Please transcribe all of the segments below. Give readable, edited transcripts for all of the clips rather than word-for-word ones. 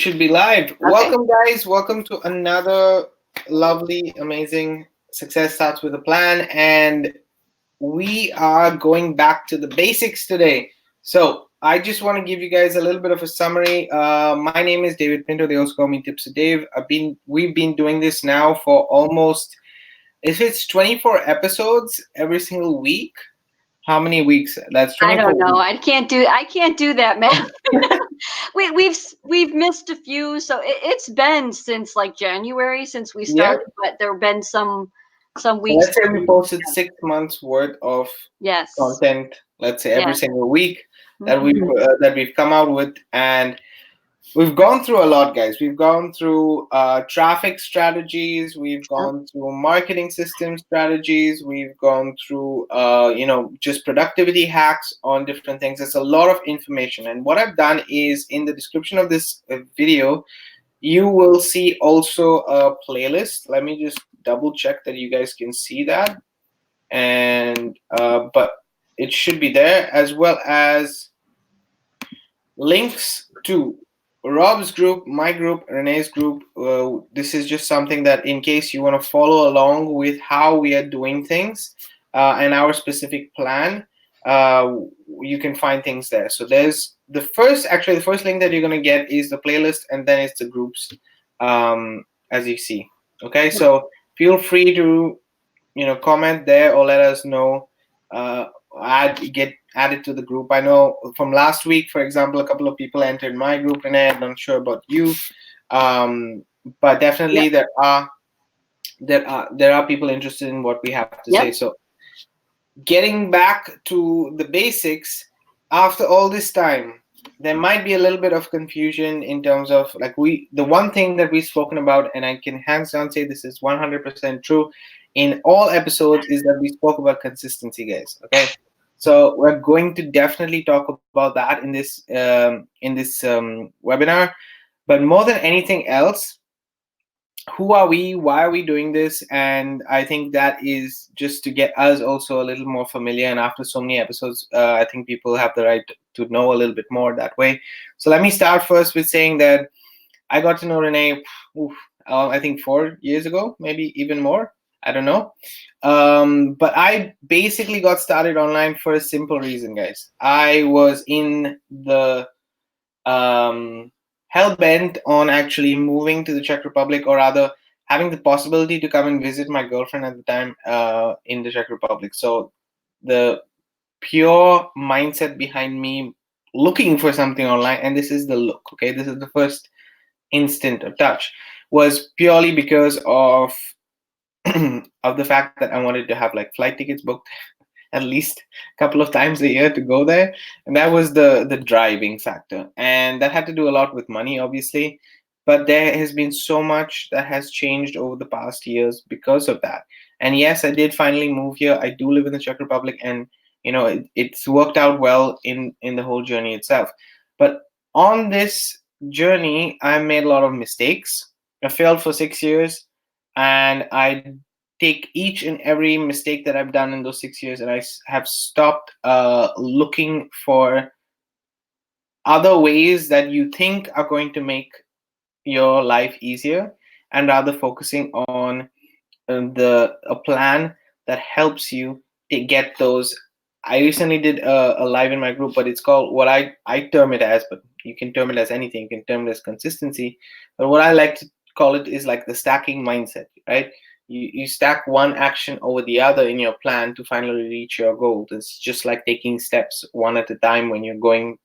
should be live. Okay. Welcome, guys. Welcome to another lovely, amazing Success Starts with a Plan. And we are going back to the basics today. So I just want to give you guys a little bit of a summary. My name is David Pinto. They also call me TipsWithDav. We've been doing this now for almost, if it's 24 episodes every single week. How many weeks? That's I 24 don't know. weeks. I can't do that math. we've missed a few, so it's been since like January since we Yeah. started, but there've been some So weeks. let's say we posted 6 months worth of Yes. content, let's say every Yes. single week that Mhm. we've come out with, and we've gone through a lot, guys. We've gone through traffic strategies, we've gone through marketing system strategies, we've gone through just productivity hacks on different things. It's a lot of information, and what I've done is in the description of this video you will see also a playlist. Let me just double check that you guys can see that, and but it should be there, as well as links to Rob's group, my group, Renee's group. This is just something that in case you want to follow along with how we are doing things and our specific plan, you can find things there. So there's the first link that you're going to get is the playlist, and then it's the groups, as you see. Okay, so feel free to comment there or let us know. Get added to the group. I know from last week, for example, a couple of people entered my group, and I'm not sure about you, but definitely Yep. there are people interested in what we have to say. Yep. So getting back to the basics, after all this time, there might be a little bit of confusion in terms of the one thing that we've spoken about, and I can hands down say this is 100% true in all episodes, is that we spoke about consistency, guys. Okay, so we're going to definitely talk about that in this webinar. But more than anything else, who are we, why are we doing this? And I think that is just to get us also a little more familiar, and after so many episodes, I think people have the right to know a little bit more that way. So let me start first with saying that I got to know Renee, I think 4 years ago, maybe even more, I don't know. But I basically got started online for a simple reason, guys. I was in the hell bent on actually moving to the Czech Republic, or rather having the possibility to come and visit my girlfriend at the time in the Czech Republic. So the pure mindset behind me looking for something online, and this is the look, okay, this is the first instant of touch, was purely because of of the fact that I wanted to have like flight tickets booked at least a couple of times a year to go there, and that was the driving factor, and that had to do a lot with money, obviously. But there has been so much that has changed over the past years because of that. And yes, I did finally move here. I do live in the Czech Republic, and it's worked out well in the whole journey itself. But on this journey, I made a lot of mistakes. I failed for 6 years, and I take each and every mistake that I've done in those 6 years, and I have stopped looking for other ways that you think are going to make your life easier, and rather focusing on a plan that helps you to get those. I recently did a live in my group, but it's called, what I term it as, but you can term it as anything. You can term it as consistency. But what I like to call it is like the stacking mindset, right? You stack one action over the other in your plan to finally reach your goal. It's just like taking steps one at a time when you're going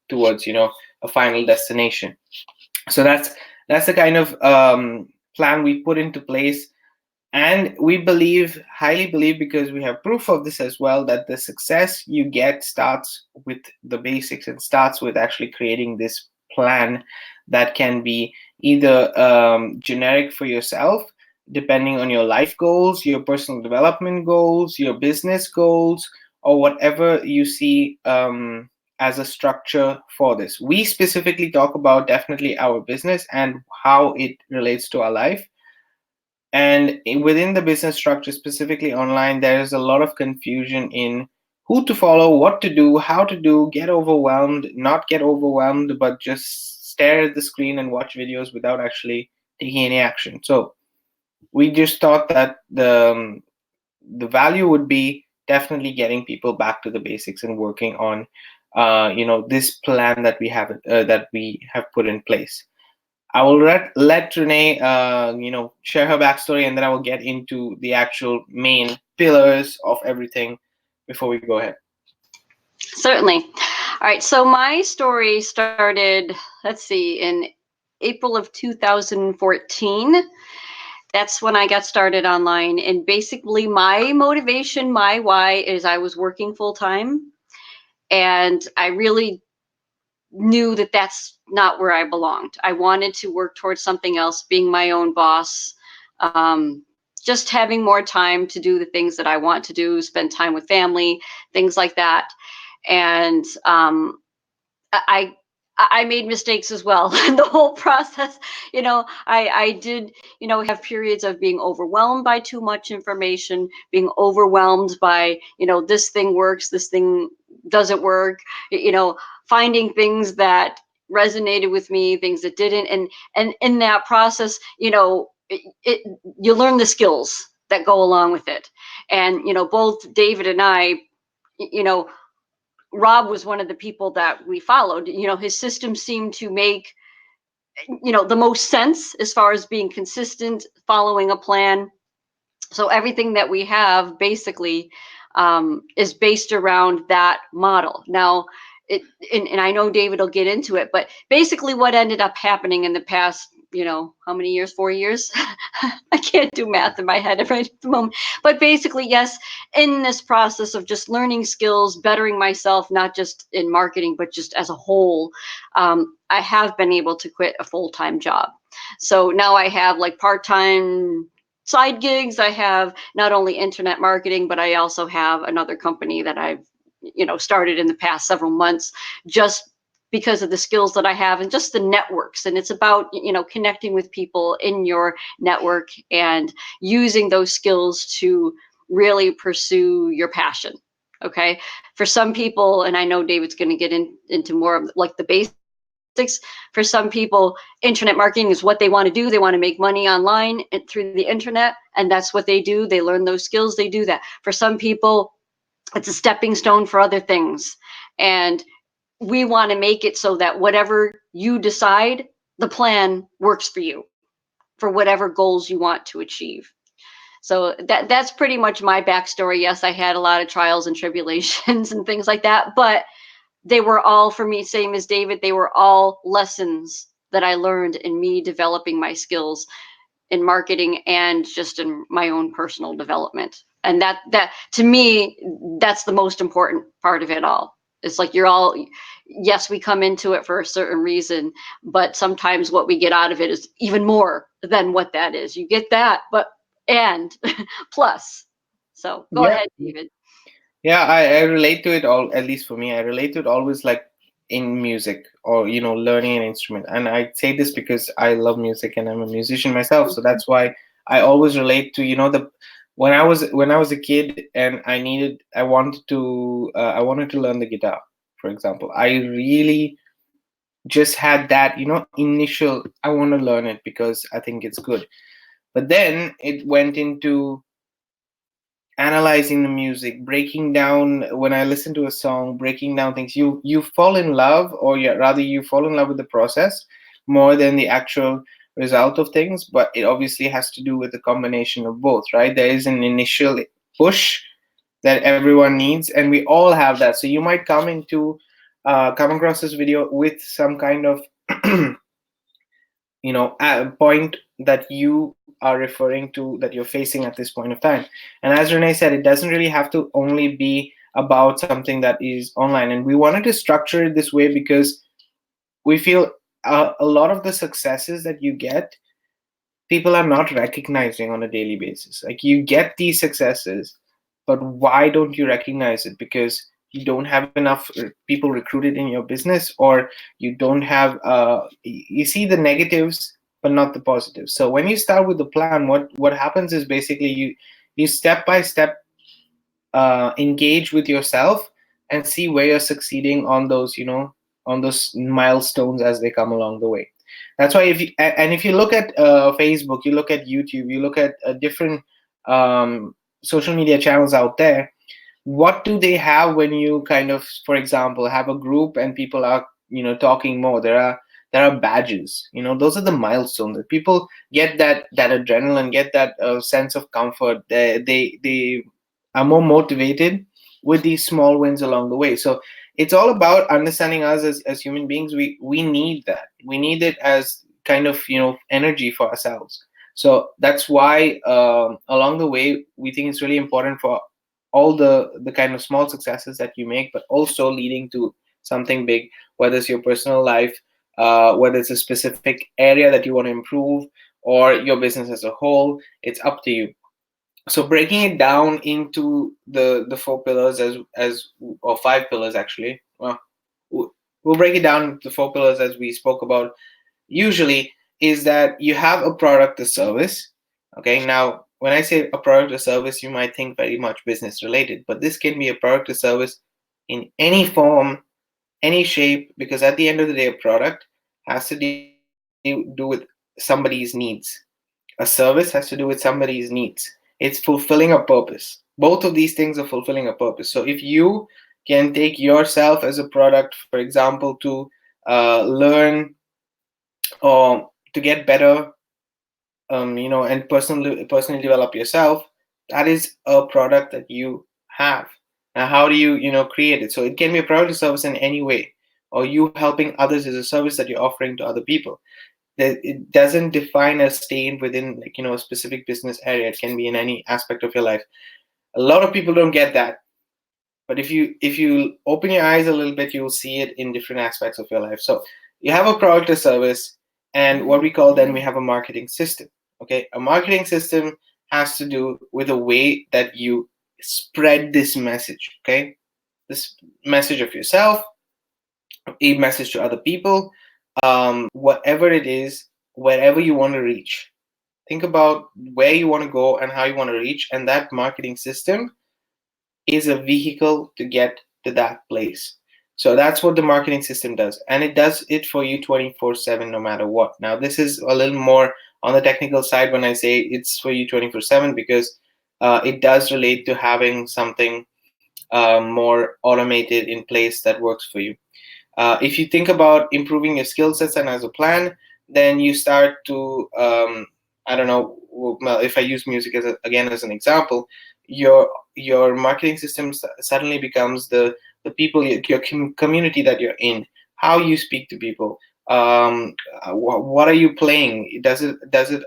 towards a final destination. So that's the kind of plan we put into place, and we highly believe, because we have proof of this as well, that the success you get starts with the basics and starts with actually creating this plan that can be either generic for yourself, depending on your life goals, your personal development goals, your business goals, or whatever you see as a structure for this. We specifically talk about definitely our business and how it relates to our life. And within the business structure, specifically online, there is a lot of confusion in who to follow, what to do, how to do, get overwhelmed, not get overwhelmed, but just stare at the screen and watch videos without actually taking any action. So we just thought that the value would be definitely getting people back to the basics and working on this plan that we have put in place. I will let Renee share her backstory, and then I will get into the actual main pillars of everything before we go ahead. Certainly. All right. So my story started, let's see, in April of 2014. That's when I got started online. And basically, my motivation, my why is I was working full time. And I really knew that that's not where I belonged. I wanted to work towards something else, being my own boss, just having more time to do the things that I want to do, spend time with family, things like that. And I I made mistakes as well in the whole process. I did, have periods of being overwhelmed by too much information, being overwhelmed by, this thing works, this thing doesn't work, finding things that resonated with me, things that didn't. And in that process, you learn the skills that go along with it. And, both David and I, you know, Rob was one of the people that we followed. His system seemed to make, the most sense as far as being consistent, following a plan. So everything that we have basically is based around that model. Now, and I know David will get into it, but basically what ended up happening in the past, how many years? 4 years? I can't do math in my head right at the moment. But basically, yes, in this process of just learning skills, bettering myself, not just in marketing, but just as a whole, I have been able to quit a full-time job. So now I have like part-time side gigs. I have not only internet marketing, but I also have another company that I've, started in the past several months, just because of the skills that I have and just the networks. And it's about, connecting with people in your network and using those skills to really pursue your passion. Okay. For some people, and I know David's going to get into more of like the basics. For some people, internet marketing is what they want to do. They want to make money online and through the internet, and that's what they do. They learn those skills. They do that. For some people, it's a stepping stone for other things. And we want to make it so that whatever you decide, the plan works for you, for whatever goals you want to achieve. So that's pretty much my backstory. Yes, I had a lot of trials and tribulations and things like that, but they were all, for me, same as David, they were all lessons that I learned in me developing my skills in marketing and just in my own personal development. And that to me, that's the most important part of it all. It's like yes, we come into it for a certain reason, but sometimes what we get out of it is even more than what that is. You get that, but and plus. So go ahead, David. Yeah, I relate to it all, at least for me. I relate to it always like in music or, learning an instrument. And I say this because I love music and I'm a musician myself. So that's why I always relate to, when I was a kid and I wanted to learn the guitar, for example. I really just had that, initial, I want to learn it because I think it's good. But then it went into analyzing the music, breaking down, when I listen to a song, breaking down things. You fall in love, or rather you fall in love with the process more than the actual result of things. But it obviously has to do with the combination of both, right? There is an initial push that everyone needs, and we all have that. So you might come across this video with some kind of a point that you are referring to, that you're facing at this point of time. And as Renee said, it doesn't really have to only be about something that is online. And we wanted to structure it this way because we feel a lot of the successes that you get, people are not recognizing on a daily basis. Like, you get these successes, but why don't you recognize it? Because you don't have enough people recruited in your business, or you don't have you see the negatives but not the positives. So when you start with the plan, what happens is basically you step by step engage with yourself and see where you're succeeding on those on those milestones as they come along the way. That's why if you look at Facebook, you look at YouTube, you look at different social media channels out there, what do they have when you kind of, for example, have a group and people are, talking more? There are badges. Those are the milestones that people get, that adrenaline, get that sense of comfort. They are more motivated with these small wins along the way. So it's all about understanding us as human beings. We need that. We need it as kind of energy for ourselves. So that's why along the way we think it's really important for all the kind of small successes that you make, but also leading to something big, whether it's your personal life, whether it's a specific area that you want to improve, or your business as a whole. It's up to you. So breaking it down into the four pillars, as or five pillars actually. Well, we'll break it down into four pillars as we spoke about usually, is that you have a product or service. Okay, now when I say a product or service, you might think very much business related, but this can be a product or service in any form, any shape, because at the end of the day, a product has to do with somebody's needs. A service has to do with somebody's needs. It's fulfilling a purpose. Both of these things are fulfilling a purpose. So if you can take yourself as a product, for example, to learn or to get better, and personally develop yourself, that is a product that you have. Now, how do you create it? So it can be a product or service in any way, or you helping others is a service that you're offering to other people. It doesn't define a staying within a specific business area. It can be in any aspect of your life. A lot of people don't get that, but if you open your eyes a little bit, you'll see it in different aspects of your life. So you have a product or service, and what we call, then we have a marketing system. Okay, a marketing system has to do with the way that you spread this message. Okay, this message of yourself, a message to other people, whatever it is, wherever you want to reach. Think about where you want to go and how you want to reach, and that marketing system is a vehicle to get to that place. So that's what the marketing system does, and it does it for you 24/7, no matter what. Now, this is a little more on the technical side when I say it's for you 24/7, because it does relate to having something more automated in place that works for you. If you think about improving your skill sets and as a plan, then you start to, I don't know, well, if I use music again as an example, your marketing system suddenly becomes the people, your community that you're in, how you speak to people, what are you playing? Does it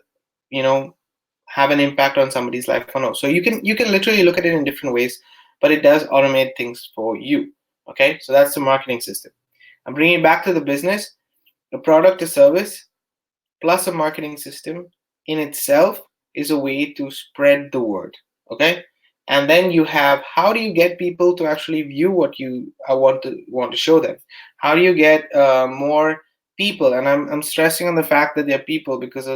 have an impact on somebody's life or no? So you can literally look at it in different ways, but it does automate things for you. Okay, so that's the marketing system. I'm bringing it back to the business. A product or service plus a marketing system in itself is a way to spread the word. Okay, and then you have, how do you get people to actually view what you want to show them? How do you get more people? And I'm stressing on the fact that they're people, because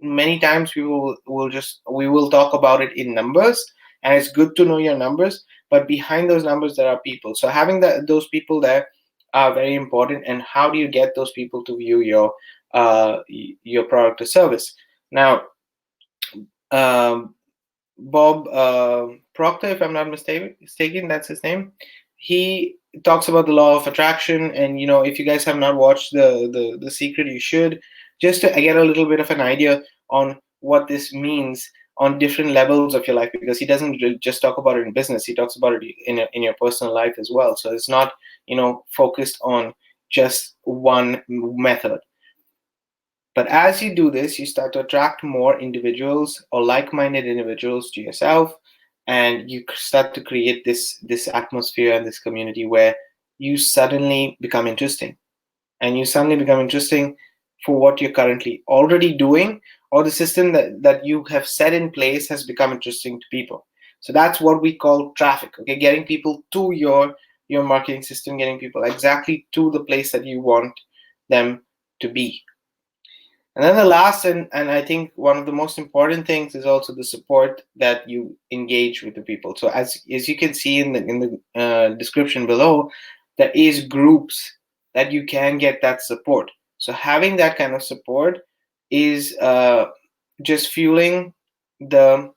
many times we will talk about it in numbers, and it's good to know your numbers, but behind those numbers there are people. So having those people there are very important. And how do you get those people to view your product or service? Now, Bob Proctor, if I'm not mistaken, that's his name. He talks about the law of attraction, and if you guys have not watched the Secret, you should, just to get a little bit of an idea on what this means on different levels of your life, because he doesn't just talk about it in business. He talks about it in your personal life as well. So it's not focused on just one method. But as you do this, you start to attract more individuals or like-minded individuals to yourself, and you start to create this atmosphere and this community where you suddenly become interesting. And you suddenly become interesting for what you're currently already doing, or the system that you have set in place has become interesting to people. So that's what we call traffic. Okay, getting people to your marketing system, getting people exactly to the place that you want them to be. And then the last, and I think one of the most important things, is also the support that you engage with the people. So as you can see in the description below, there is groups that you can get that support. So having that kind of support is just fueling the,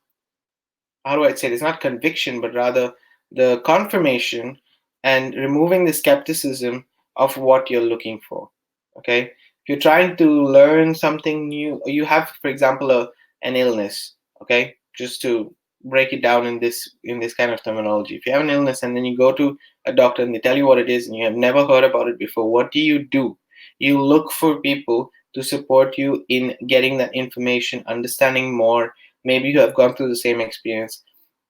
how do I say this? Not conviction, but rather the confirmation and removing the skepticism of what you're looking for. Okay, if you're trying to learn something new, or you have, for example, an illness. Okay, just to break it down in this kind of terminology. If you have an illness and then you go to a doctor and they tell you what it is and you have never heard about it before, what do? You look for people to support you in getting that information, understanding more. Maybe you have gone through the same experience.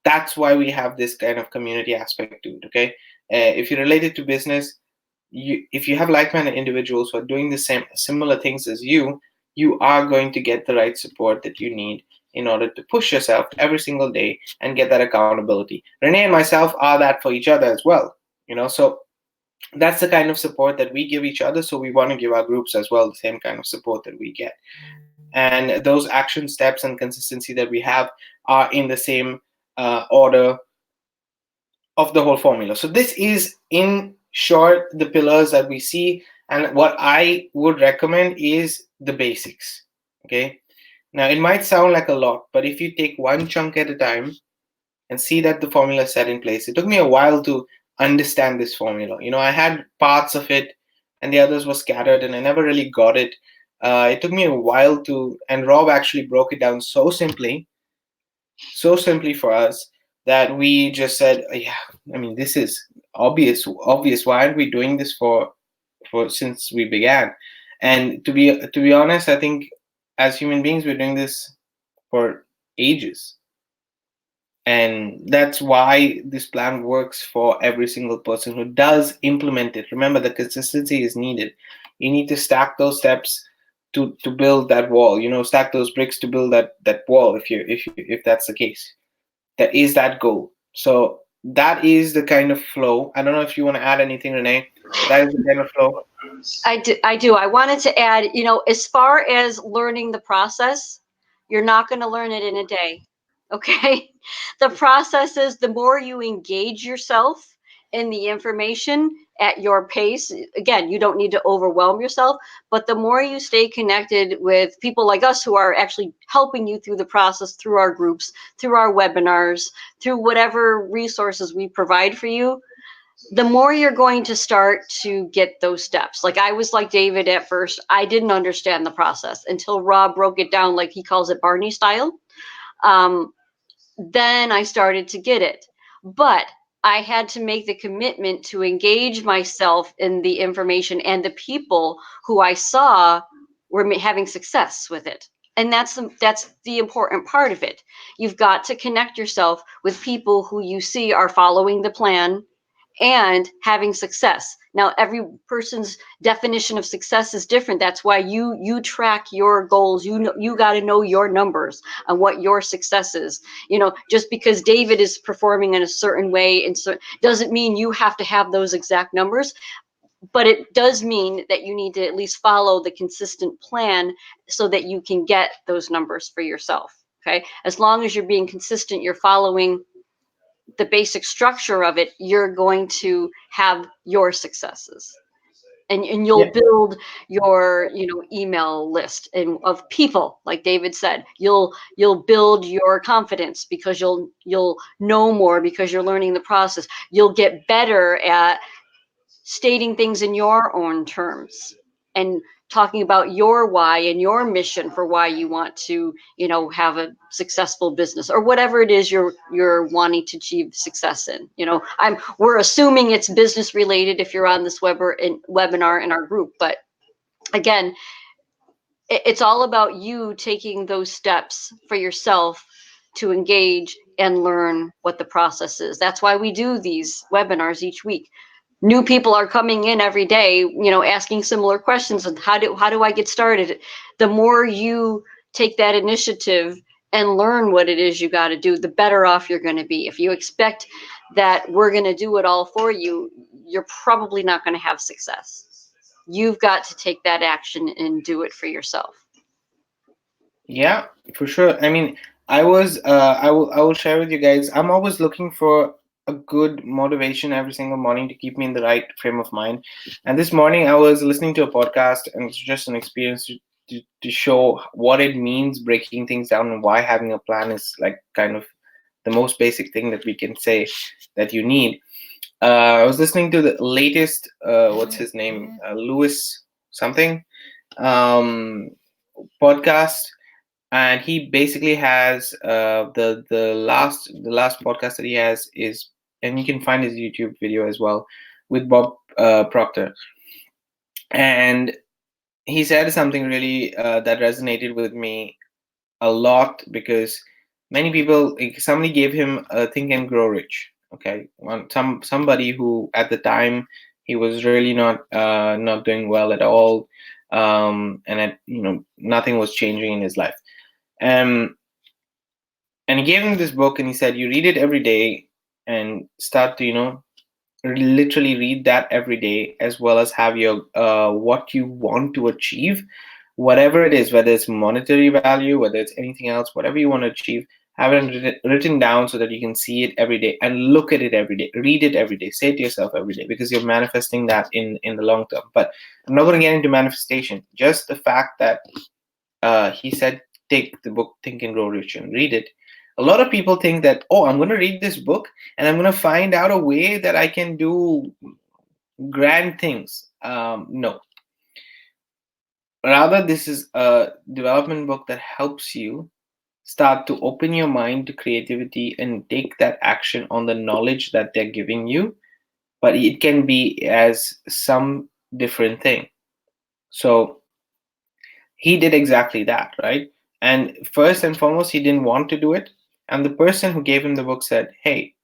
That's why we have this kind of community aspect to it. Okay, if you relate it to business, if you have like-minded individuals who are doing the same similar things as you are going to get the right support that you need in order to push yourself every single day and get that accountability. Renee and myself are that for each other as well, so that's the kind of support that we give each other. So we want to give our groups as well the same kind of support that we get. And those action steps and consistency that we have are in the same order of the whole formula. So this is, in short, the pillars that we see. And what I would recommend is the basics. Okay. Now it might sound like a lot, but if you take one chunk at a time and see that the formula is set in place. It took me a while to understand this formula. I had parts of it and the others were scattered and I never really got it. It took me a while and Rob actually broke it down so simply for us that we just said, yeah, I mean, this is obvious. Why aren't we doing this for since we began? And to be honest, I think as human beings, we're doing this for ages. And that's why this plan works for every single person who does implement it. Remember, the consistency is needed. You need to stack those steps to build that wall. Stack those bricks to build that wall. If that's the case, that is that goal. So that is the kind of flow. I don't know if you want to add anything, Renee. That is the kind of flow. I do. I wanted to add, as far as learning the process, you're not going to learn it in a day. Okay. The process is, the more you engage yourself in the information at your pace, again, you don't need to overwhelm yourself, but the more you stay connected with people like us who are actually helping you through the process, through our groups, through our webinars, through whatever resources we provide for you, the more you're going to start to get those steps. Like I was like David at first. I didn't understand the process until Rob broke it down, like he calls it Barney style. Then I started to get it. But I had to make the commitment to engage myself in the information and the people who I saw were having success with it. And that's the important part of it. You've got to connect yourself with people who you see are following the plan and having success. Now, every person's definition of success is different. That's why you track your goals. You got to know your numbers and what your success is. Just because David is performing in a certain way and so doesn't mean you have to have those exact numbers, but it does mean that you need to at least follow the consistent plan so that you can get those numbers for yourself. Okay, as long as you're being consistent, you're following the basic structure of it, you're going to have your successes, and you'll build your email list of people. Like David said, you'll build your confidence because you'll know more because you're learning the process. You'll get better at stating things in your own terms and talking about your why and your mission for why you want to, have a successful business or whatever it is you're wanting to achieve success in. We're assuming it's business related if you're on this webinar in our group, but again, it's all about you taking those steps for yourself to engage and learn what the process is. That's why we do these webinars each week. New people are coming in every day, asking similar questions. And how do I get started? The more you take that initiative and learn what it is you got to do, the better off you're going to be. If you expect that we're going to do it all for you, you're probably not going to have success. You've got to take that action and do it for yourself. Yeah, for sure. I mean, I will share with you guys. I'm always looking for a good motivation every single morning to keep me in the right frame of mind. And this morning I was listening to a podcast, and it's just an experience to show what it means breaking things down, and why having a plan is like kind of the most basic thing that we can say that you need. I was listening to the latest, what's his name, Lewis something, um, podcast, and he basically has the last podcast that he has is, and you can find his YouTube video as well, with Bob Proctor, and he said something really that resonated with me a lot, because many people, like, somebody gave him a Think and Grow Rich. Okay, somebody who at the time he was really not doing well at all, and nothing was changing in his life. Um, and he gave him this book, and he said, you read it every day, and start to literally read that every day, as well as have your what you want to achieve, whatever it is, whether it's monetary value, whether it's anything else, whatever you want to achieve, have it written down so that you can see it every day and look at it every day, read it every day, say it to yourself every day, because you're manifesting that in the long term. But I'm not going to get into manifestation, just the fact that he said, take the book Think and Grow Rich and read it. A lot of people think that, oh, I'm going to read this book and I'm going to find out a way that I can do grand things. No. Rather, this is a development book that helps you start to open your mind to creativity and take that action on the knowledge that they're giving you. But it can be as some different thing. So he did exactly that, right? And first and foremost, he didn't want to do it. And the person who gave him the book said, hey,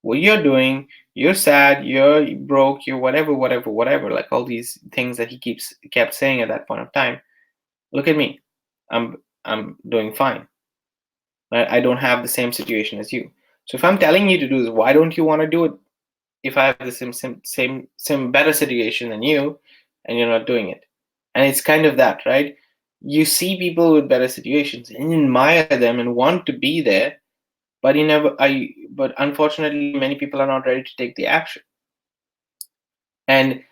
what you're doing, you're sad, you're broke, you're whatever, like all these things that he kept saying at that point of time. Look at me. I'm doing fine. Right? I don't have the same situation as you. So if I'm telling you to do this, why don't you want to do it if I have the same better situation than you, and you're not doing it? And it's kind of that, right? You see people with better situations and admire them and want to be there, but but unfortunately many people are not ready to take the action. And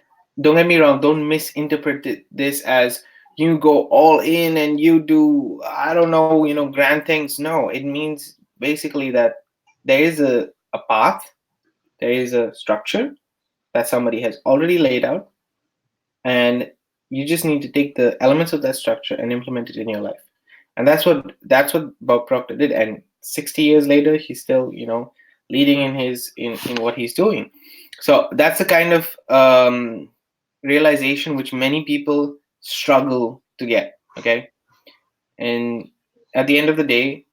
don't get me wrong, don't misinterpret this as you go all in and you do, I don't know, grand things. No, it means basically that there is a path, there is a structure that somebody has already laid out, and you just need to take the elements of that structure and implement it in your life. And that's what Bob Proctor did. And 60 years later, he's still leading in what he's doing. So that's the kind of realization which many people struggle to get. Okay, and at the end of the day,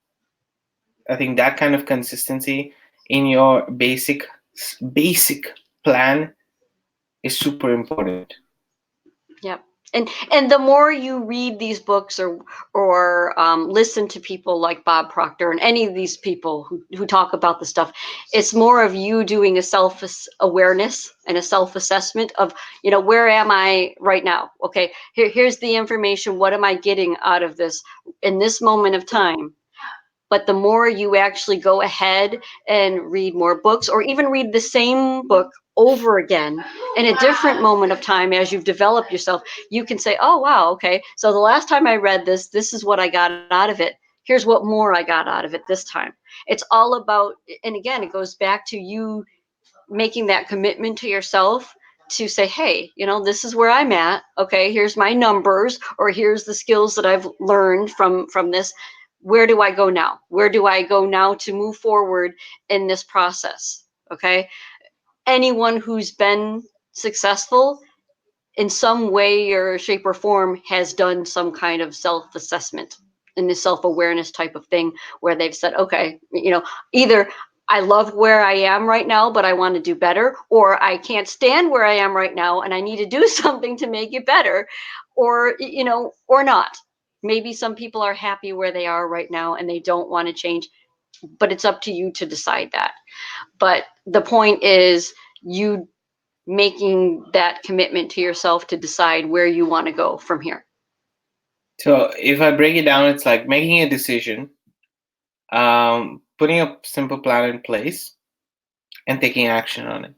I think that kind of consistency in your basic plan is super important. Yep. And the more you read these books or listen to people like Bob Proctor and any of these people who talk about the stuff, it's more of you doing a self-awareness and a self-assessment of, where am I right now? Okay, here's the information. What am I getting out of this in this moment of time? But the more you actually go ahead and read more books, or even read the same book over again in a different moment of time as you've developed yourself, you can say, oh, wow, okay, so the last time I read this is what I got out of it. Here's what more I got out of it this time. It's all about, and again, it goes back to you making that commitment to yourself to say, hey, this is where I'm at. Okay, here's my numbers, or here's the skills that I've learned from this. Where do I go now? Where do I go now to move forward in this process? Okay, anyone who's been successful in some way or shape or form has done some kind of self-assessment in this self-awareness type of thing, where they've said, okay, either I love where I am right now, but I want to do better, or I can't stand where I am right now and I need to do something to make it better, or or not. Maybe some people are happy where they are right now and they don't want to change, but it's up to you to decide that. But the point is you making that commitment to yourself to decide where you want to go from here. So if I break it down, it's like making a decision, putting a simple plan in place, and taking action on it.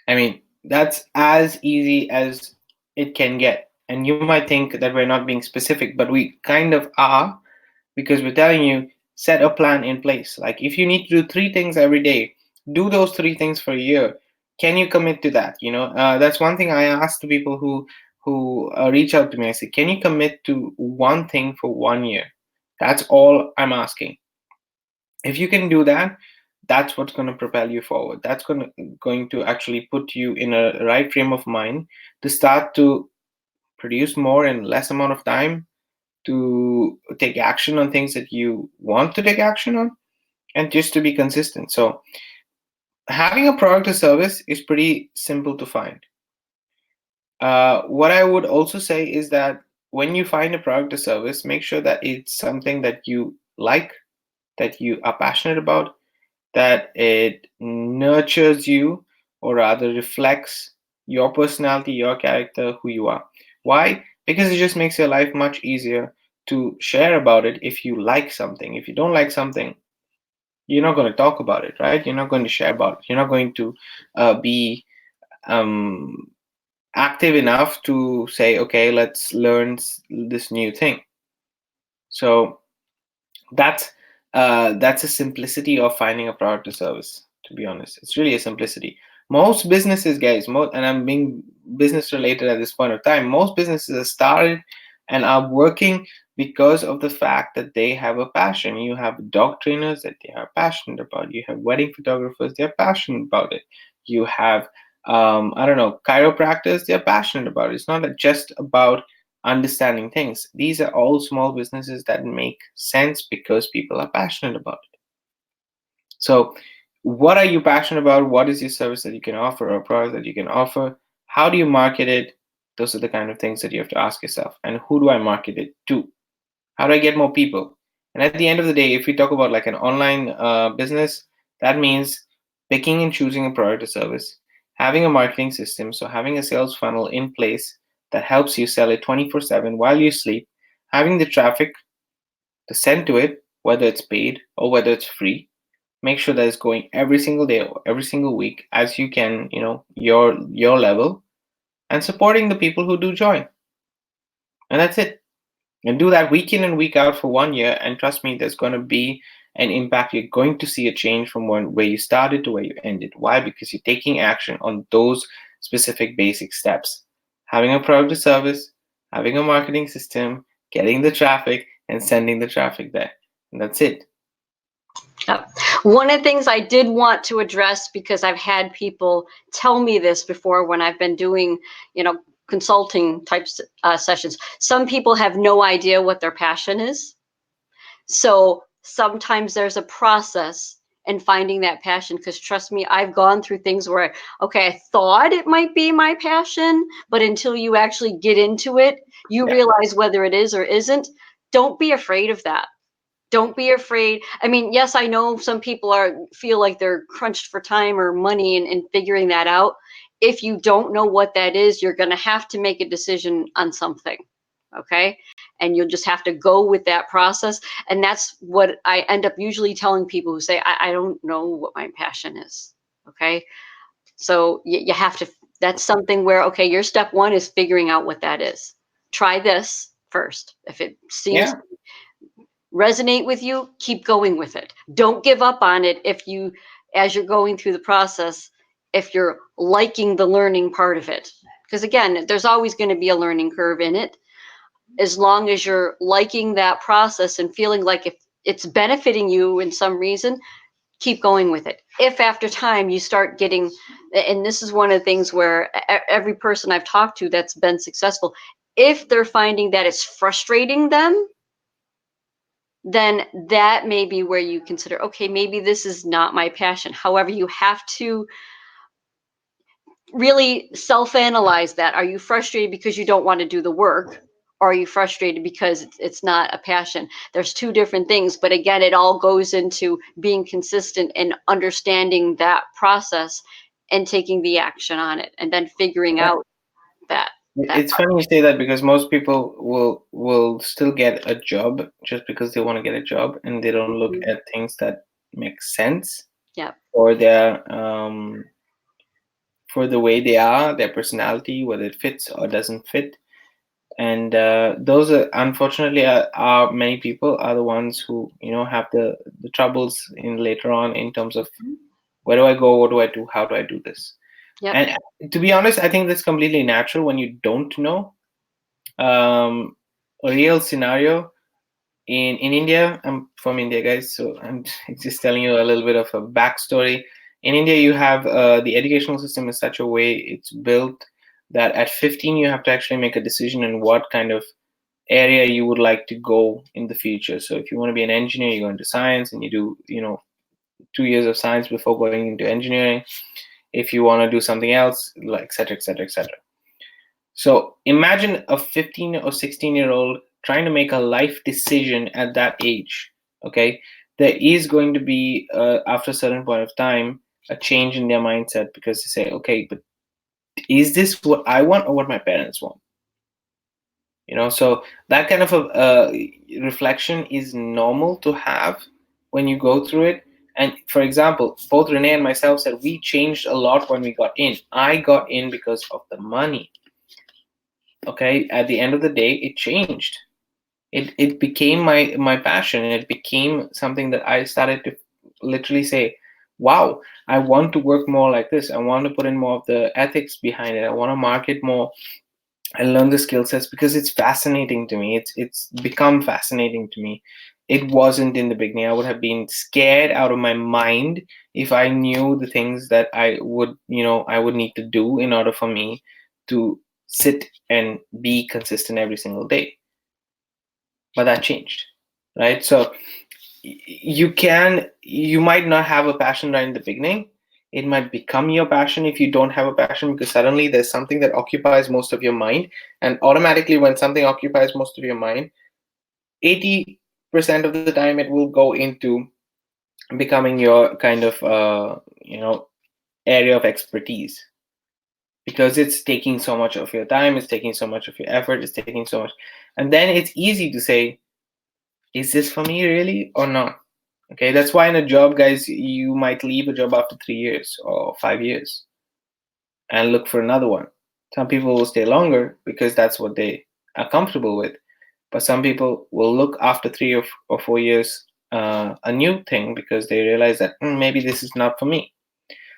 I mean, that's as easy as it can get. And you might think that we're not being specific, but we kind of are, because we're telling you set a plan in place. Like if you need to do 3 things every day, do those 3 things for a year. Can you commit to that? That's one thing I ask to people who reach out to me. I say, can you commit to one thing for 1 year? That's all I'm asking. If you can do that, that's what's going to propel you forward. That's going to actually put you in a right frame of mind to start to produce more in less amount of time, to take action on things that you want to take action on, and just to be consistent. So having a product or service is pretty simple to find. What I would also say is that when you find a product or service, make sure that it's something that you like, that you are passionate about, that it nurtures you, or rather reflects your personality, your character, who you are. Why? Because it just makes your life much easier to share about it. If you like something, if you don't like something, you're not going to talk about it, right? You're not going to share about it. You're not going to be active enough to say, okay, let's learn this new thing. So that's a simplicity of finding a product or service. To be honest, it's really a simplicity. Most businesses, guys, and I'm being business related at this point of time, most businesses are started and are working because of the fact that they have a passion. You have dog trainers that they are passionate about. You have wedding photographers, they're passionate about it. You have I don't know, chiropractors, they're passionate about it. It's not just about understanding things. These are all small businesses that make sense because people are passionate about it. So, what are you passionate about? What is your service that you can offer, or product that you can offer? How do you market it? Those are the kind of things that you have to ask yourself. And who do I market it to? How do I get more people? And at the end of the day, if we talk about like an online business, that means picking and choosing a product or service, having a marketing system, so having a sales funnel in place that helps you sell it 24/7 while you sleep, having the traffic to send to it, whether it's paid or whether it's free. Make sure that it's going every single day or every single week as you can, your level, and supporting the people who do join. And that's it. And do that week in and week out for 1 year, and trust me, there's going to be an impact. You're going to see a change from where you started to where you ended. Why? Because you're taking action on those specific basic steps. Having a product or service, having a marketing system, getting the traffic, and sending the traffic there. And that's it. One of the things I did want to address, because I've had people tell me this before when I've been doing, consulting types sessions. Some people have no idea what their passion is. So sometimes there's a process in finding that passion, because trust me, I've gone through things where, okay, I thought it might be my passion, but until you actually get into it, you realize whether it is or isn't. Don't be afraid of that. Don't be afraid. I mean, yes, I know some people feel like they're crunched for time or money and figuring that out. If you don't know what that is, you're going to have to make a decision on something. Okay. And you'll just have to go with that process. And that's what I end up usually telling people who say, I don't know what my passion is. Okay. So you have to, that's something where, okay, your step one is figuring out what that is. Try this first. If it seems to resonate with you, keep going with it. Don't give up on it as you're going through the process, if you're liking the learning part of it. Because again, there's always going to be a learning curve in it. As long as you're liking that process and feeling like if it's benefiting you in some reason, keep going with it. If after time you start getting, and this is one of the things where every person I've talked to that's been successful, if they're finding that it's frustrating them, then that may be where you consider, okay, maybe this is not my passion. However, you have to really self-analyze that. Are you frustrated because you don't want to do the work? Or are you frustrated because it's not a passion? There's two different things. But again, it all goes into being consistent and understanding that process and taking the action on it, and then figuring out that. It's funny you say that, because most people will still get a job just because they want to get a job, and they don't look at things that make sense. Yeah. for their for the way they are, their personality, whether it fits or doesn't fit. And those are unfortunately are many people are the ones who have the troubles in later on in terms of where do I go, what do I do, how do I do this. Yep. And to be honest, I think that's completely natural when you don't know. A real scenario in India, I'm from India, guys, so I'm just telling you a little bit of a backstory. In India, you have the educational system in such a way it's built that at 15 you have to actually make a decision in what kind of area you would like to go in the future. So if you want to be an engineer, you go into science and you do 2 years of science before going into engineering. If you want to do something else, like et cetera, et cetera, et cetera. So imagine a 15 or 16-year-old trying to make a life decision at that age. Okay, there is going to be after a certain point of time a change in their mindset, because they say, okay, but is this what I want or what my parents want? So that kind of a reflection is normal to have when you go through it. And for example, both Renee and myself said we changed a lot when we got in. I got in because of the money. Okay, at the end of the day, it changed. It became my passion. It became something that I started to literally say, wow, I want to work more like this. I want to put in more of the ethics behind it. I want to market more and learn the skill sets because it's fascinating to me. It's become fascinating to me. It wasn't in the beginning. I would have been scared out of my mind if I knew the things that I would need to do in order for me to sit and be consistent every single day. But that changed, right? So you might not have a passion right in the beginning. It might become your passion if you don't have a passion, because suddenly there's something that occupies most of your mind, and automatically when something occupies most of your mind, 80% of the time it will go into becoming your kind of area of expertise, because it's taking so much of your time, it's taking so much of your effort, it's taking so much. And then it's easy to say, is this for me really or not? Okay, that's why in a job, guys, you might leave a job after 3 years or 5 years and look for another one. Some people will stay longer because that's what they are comfortable with. But some people will look after 3 or 4 years a new thing because they realize that maybe this is not for me.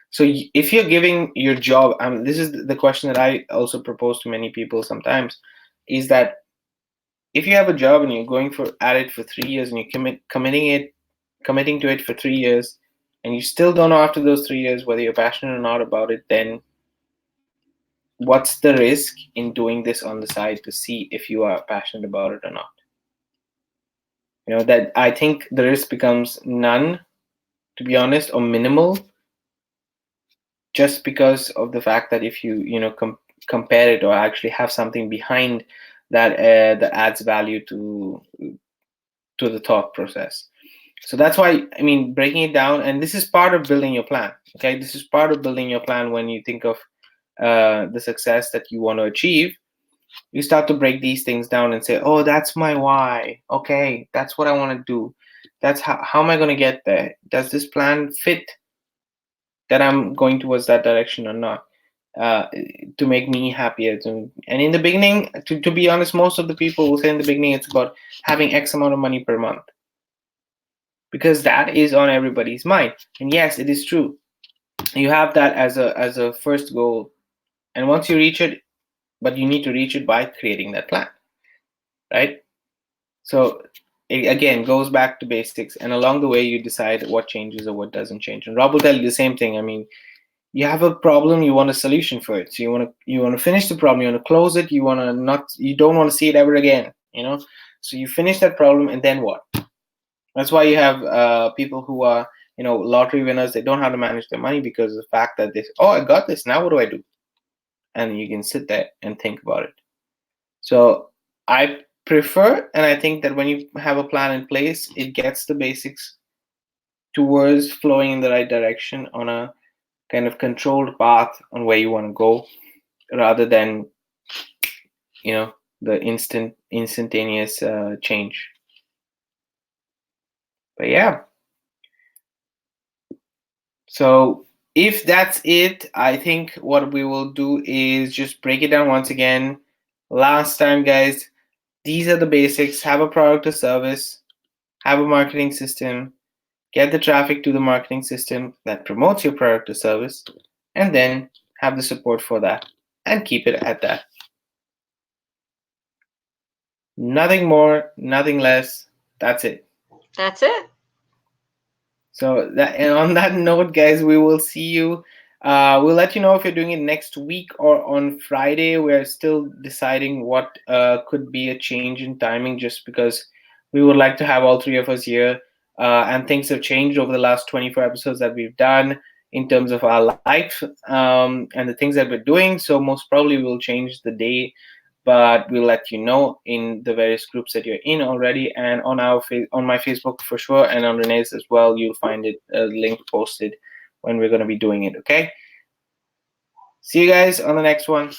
So if you're giving your job, this is the question that I also propose to many people sometimes, is that if you have a job and you're going at it for 3 years and you're committing to it for 3 years, and you still don't know after those 3 years whether you're passionate or not about it, then what's the risk in doing this on the side to see if you are passionate about it or not? That I think the risk becomes none, to be honest, or minimal, just because of the fact that if you compare it or actually have something behind that adds value to the thought process. So that's why, breaking it down, and this is part of building your plan. Okay, this is part of building your plan. When you think of the success that you want to achieve, you start to break these things down and say, oh, that's my why. Okay, that's what I want to do. That's how am I going to get there? Does this plan fit that I'm going towards that direction or not? To make me happier. And in the beginning, to be honest, most of the people will say in the beginning it's about having X amount of money per month, because that is on everybody's mind. And yes, it is true. You have that as a first goal, and once you reach it, but you need to reach it by creating that plan, right? So it again goes back to basics, and along the way you decide what changes or what doesn't change. And Rob will tell you the same thing. You have a problem, you want a solution for it, so you want to finish the problem, you want to close it, you don't want to see it ever again. So you finish that problem, and then what? That's why you have people who are lottery winners. They don't know how to manage their money because of the fact that I got this, now what do I do? And you can sit there and think about it. So I prefer, and I think that when you have a plan in place, it gets the basics towards flowing in the right direction on a kind of controlled path on where you want to go, rather than the instantaneous change. But yeah. So if that's it, I think what we will do is just break it down once again. Last time, guys, these are the basics. Have a product or service, have a marketing system, get the traffic to the marketing system that promotes your product or service, and then have the support for that and keep it at that. Nothing more, nothing less. That's it. That's it. So that, and on that note, guys, we will see you. We'll let you know if you're doing it next week or on Friday. We're still deciding what could be a change in timing, just because we would like to have all three of us here. And things have changed over the last 24 episodes that we've done in terms of our life and the things that we're doing. So most probably we'll change the day, but we'll let you know in the various groups that you're in already, and on our on my Facebook for sure, and on Renee's as well. You'll find it link posted when we're going to be doing it. Okay. See you guys on the next one.